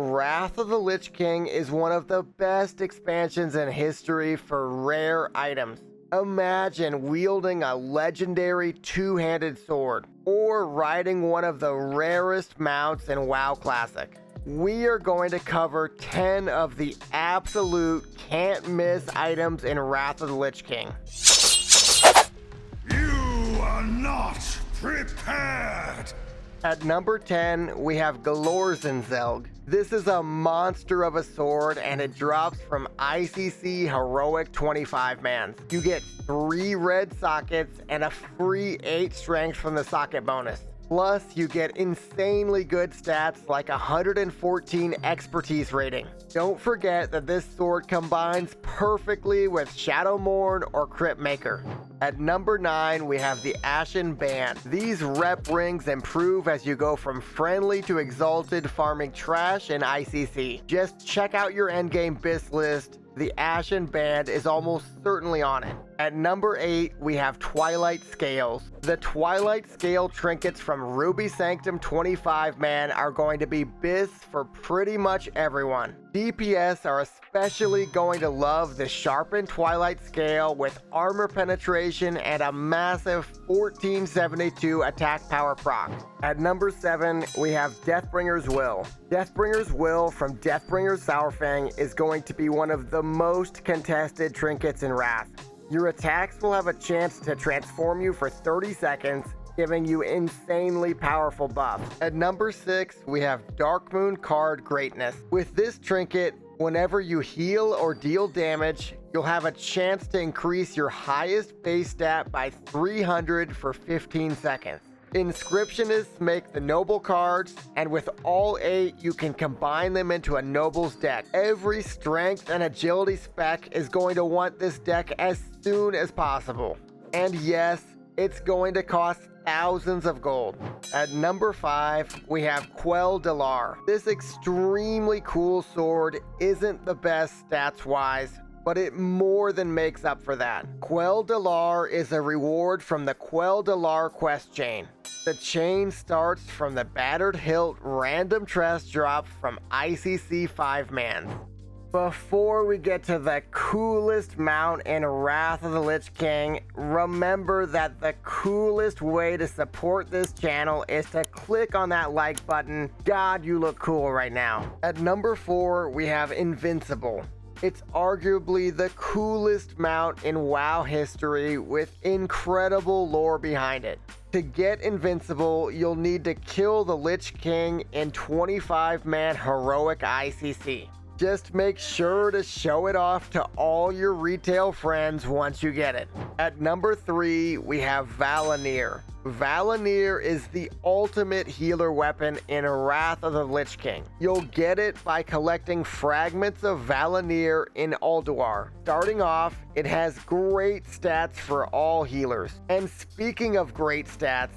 Wrath of the Lich King is one of the best expansions in history for rare items. Imagine wielding a legendary two-handed sword, or riding one of the rarest mounts in WoW Classic. We are going to cover 10 of the absolute can't miss items in Wrath of the Lich King. You are not prepared! At number 10, we have Glorenzelg. This is a monster of a sword, and it drops from ICC Heroic 25-mans. You get 3 red sockets and a free 8 strength from the socket bonus. Plus, you get insanely good stats like 114 expertise rating. Don't forget that this sword combines perfectly with Shadowmourne or Crypt Maker. At number 9, we have the Ashen band. These rep rings improve as you go from friendly to exalted, farming trash in ICC. Just check out your endgame BIS list. The Ashen band is almost certainly on it. At number 8, we have Twilight Scales. The Twilight Scale trinkets from Ruby Sanctum 25-man are going to be BIS for pretty much everyone. DPS are especially going to love the sharpened Twilight Scale with armor penetration and a massive 1472 attack power proc. At number 7, we have Deathbringer's Will. Deathbringer's Will from Deathbringer's Sourfang is going to be one of the most contested trinkets in Wrath. Your attacks will have a chance to transform you for 30 seconds, giving you insanely powerful buffs. At number 6, we have Darkmoon Card Greatness. With this trinket, whenever you heal or deal damage, you'll have a chance to increase your highest base stat by 300 for 15 seconds. Inscriptionists make the noble cards, and with all 8, you can combine them into a noble's deck. Every strength and agility spec is going to want this deck as soon as possible. And yes, it's going to cost thousands of gold. At number 5, we have Quel'Delar. This extremely cool sword isn't the best stats-wise, but it more than makes up for that. Quel'Delar is a reward from the Quel'Delar quest chain. The chain starts from the Battered Hilt random chest drop from ICC 5-man. Before we get to the coolest mount in Wrath of the Lich King, remember that the coolest way to support this channel is to click on that like button. God, you look cool right now. At number 4, we have Invincible. It's arguably the coolest mount in WoW history with incredible lore behind it. To get Invincible, you'll need to kill the Lich King in 25-man Heroic ICC. Just make sure to show it off to all your retail friends once you get it. At number 3, we have Val'anyr. Val'anyr is the ultimate healer weapon in Wrath of the Lich King. You'll get it by collecting fragments of Val'anyr in Ulduar. Starting off, it has great stats for all healers. And speaking of great stats,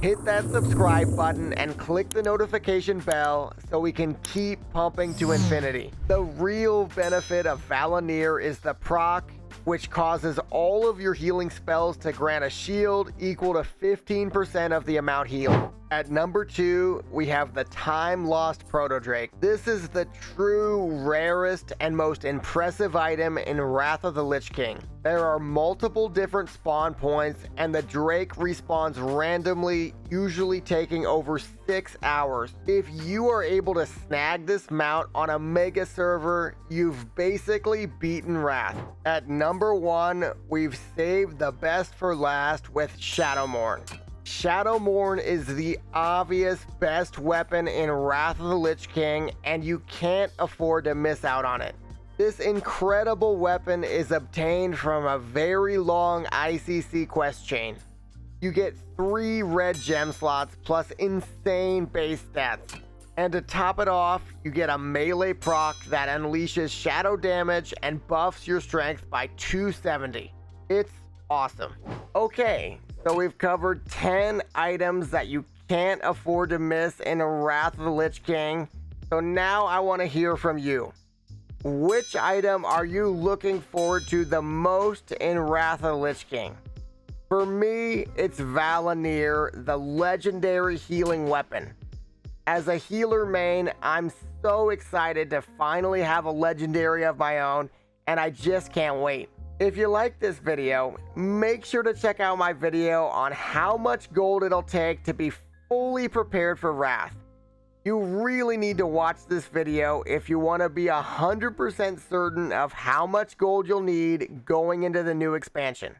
hit that subscribe button and click the notification bell so we can keep pumping to infinity. The real benefit of Val'anyr is the proc, which causes all of your healing spells to grant a shield equal to 15% of the amount healed. At number 2, we have the Time Lost Protodrake. This is the true rarest and most impressive item in Wrath of the Lich King. There are multiple different spawn points, and the Drake respawns randomly, usually taking over 6 hours. If you are able to snag this mount on a mega server, you've basically beaten Wrath. At number 1, we've saved the best for last with Shadowmourne. Shadowmourne is the obvious best weapon in Wrath of the Lich King, and you can't afford to miss out on it. This incredible weapon is obtained from a very long ICC quest chain. You get 3 red gem slots plus insane base stats. And to top it off, you get a melee proc that unleashes shadow damage and buffs your strength by 270. It's awesome. Okay, so we've covered 10 items that you can't afford to miss in Wrath of the Lich King. So now I want to hear from you. Which item are you looking forward to the most in Wrath of the Lich King? For me, it's Val'anyr, the legendary healing weapon. As a healer main, I'm so excited to finally have a legendary of my own, and I just can't wait. If you like this video, make sure to check out my video on how much gold it'll take to be fully prepared for Wrath. You really need to watch this video if you want to be 100% certain of how much gold you'll need going into the new expansion.